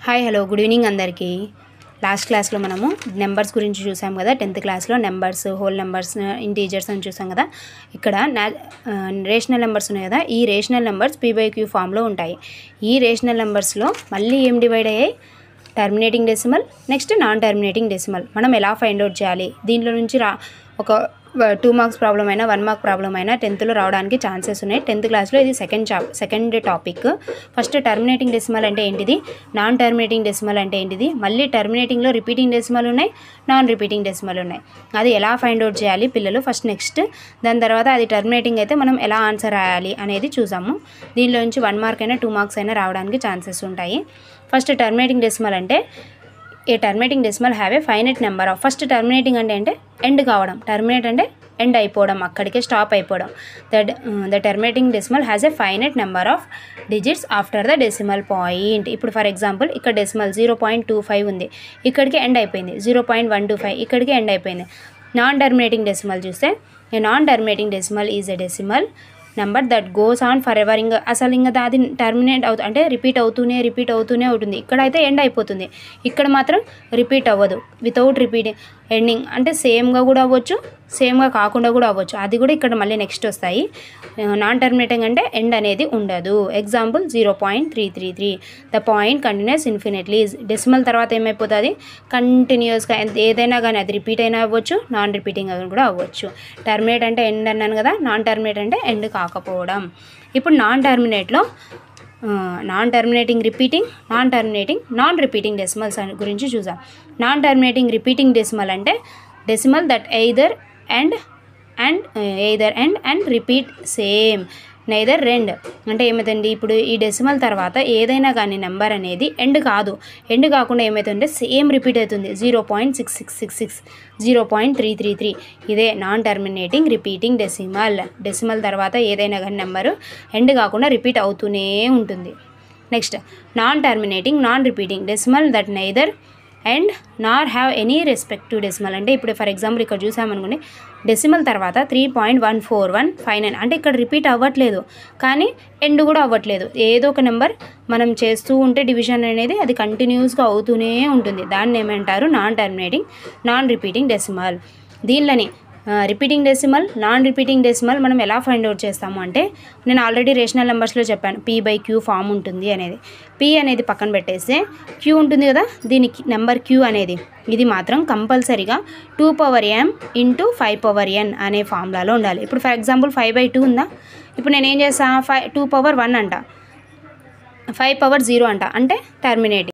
Hi hello good evening అందరికీ. Last క్లాస్లో మనము నెంబర్స్ గురించి చూసాం కదా. 10th క్లాస్లో నెంబర్స్, హోల్ నెంబర్స్, ఇంటీజర్స్ అని చూసాం కదా. ఇక్కడ రేషనల్ నెంబర్స్ ఉన్నాయి కదా. ఈ రేషనల్ నెంబర్స్ p/q ఫామ్లో ఉంటాయి. ఈ రేషనల్ నెంబర్స్లో మళ్ళీ ఏం డివైడ్ అయ్యాయి? Terminating decimal, next non terminating decimal. మనం ఎలా ఫైండ్ అవుట్ చేయాలి? దీంట్లో నుంచి ఒక 2 మార్క్స్ ప్రాబ్లం అయినా 1 మార్క్ ప్రాబ్లం అయినా 10thలో రావడానికి ఛాన్సెస్ ఉన్నాయి. 10th క్లాస్లో ఇది second topic. First terminating decimal అంటే ఏంటిది, నాన్ టర్మినేటింగ్ డెసిమల్ అంటే ఏంటిది, మళ్ళీ టర్మినేటింగ్లో రిపీటింగ్ డెసిమల్ ఉన్నాయి, నాన్ రిపీటింగ్ డెసిమల్ ఉన్నాయి. అది ఎలా ఫైండ్ అవుట్ చేయాలి పిల్లలు ఫస్ట్. నెక్స్ట్ దాని తర్వాత అది టర్మినేటింగ్ అయితే మనం ఎలా ఆన్సర్ రాయాలి అనేది చూసాము. దీనిలో నుంచి 1 మార్క్ అయినా 2 మార్క్స్ అయినా రావడానికి ఛాన్సెస్ ఉంటాయి. ఫస్ట్ టర్మినేటింగ్ డెసిమల్ అంటే a terminating decimal have a finite number of. First terminating అంటే ఎండ్ కావడం. టర్మినేట్ అంటే ఎండ్ అయిపోవడం, అక్కడికే స్టాప్ అయిపోవడం. The terminating decimal has a finite number of digits after the decimal point. ఇప్పుడు for example ఇక్కడ decimal 0.25 ఉంది, ఇక్కడికి ఎండ్ అయిపోయింది. 0.125 ఇక్కడికి ఎండ్ అయిపోయింది. నాన్ టర్మినేటింగ్ డెసిమల్ చూస్తే a non terminating decimal is a decimal number that goes on forever. అసలు అది టర్మినేట్ అంటే రిపీట్ అవుతూనే ఉంటుంది. ఇక్కడ అయితే ఎండ్ అయిపోతుంది, ఇక్కడ మాత్రం రిపీట్ అవ్వదు. వితౌట్ రిపీటింగ్ ఎండింగ్ అంటే సేమ్గా కూడా అవ్వచ్చు, సేమ్గా కాకుండా కూడా అవ్వచ్చు. అది కూడా ఇక్కడ మళ్ళీ నెక్స్ట్ వస్తాయి. నాన్ టర్మినేటింగ్ అంటే ఎండ్ అనేది ఉండదు. Example 0.333. The point continuous infinitely. Decimal తర్వాత ఏమైపోతుంది, కంటిన్యూస్గా ఏదైనా కానీ అది రిపీట్ అయినా అవ్వచ్చు, నాన్ రిపీటింగ్ కూడా అవ్వచ్చు. టర్మినేట్ అంటే ఎండ్ అన్నాను కదా, నాన్ టర్మినేట్ అంటే ఎండ్ కాకపోవడం. ఇప్పుడు నాన్ టర్మినేట్లో non terminating repeating, non terminating non repeating decimals గురించి చూసాం. నాన్ టర్మినేటింగ్ రిపీటింగ్ డెసిమల్ అంటే decimal that either end and repeat same, neither రెండ్. అంటే ఏమవుతుంది, ఇప్పుడు ఈ డెసిమల్ తర్వాత ఏదైనా కానీ నెంబర్ అనేది ఎండ్ కాదు. ఎండ్ కాకుండా ఏమవుతుందంటే సేమ్ రిపీట్ అవుతుంది. 0.6666, 0.333. ఇదే నాన్ టర్మినేటింగ్ రిపీటింగ్ డెసిమల్ తర్వాత ఏదైనా కానీ నెంబరు ఎండ్ కాకుండా రిపీట్ అవుతూనే ఉంటుంది. Next non terminating non repeating decimal that neither and Nar have any respective decimal. అంటే ఇప్పుడు ఫర్ ఎగ్జాంపుల్ ఇక్కడ చూసామనుకోండి, డెసిమల్ తర్వాత 3.14159 అంటే ఇక్కడ రిపీట్ అవ్వట్లేదు, కానీ ఎండ్ కూడా అవ్వట్లేదు. ఏదో ఒక నెంబర్ మనం చేస్తూ ఉంటే డివిజన్ అనేది అది కంటిన్యూస్గా అవుతూనే ఉంటుంది. దాన్ని ఏమంటారు, non terminating non repeating decimal. దీనిలోని repeating decimal, non repeating decimal మనం ఎలా ఫైండ్ అవుట్ చేస్తాము అంటే, నేను ఆల్రెడీ రేషనల్ నెంబర్స్లో చెప్పాను p/q ఫామ్ ఉంటుంది అనేది. p అనేది పక్కన పెట్టేస్తే q ఉంటుంది కదా, దీనికి నెంబర్ q అనేది ఇది మాత్రం కంపల్సరీగా 2m × 5n అనే ఫార్ములాలో ఉండాలి. ఇప్పుడు ఫర్ ఎగ్జాంపుల్ 5/2 ఉందా, ఇప్పుడు నేను ఏం చేస్తాను, 2 power 1 అంట, 5 power 0 అంట, అంటే టర్మినేటింగ్.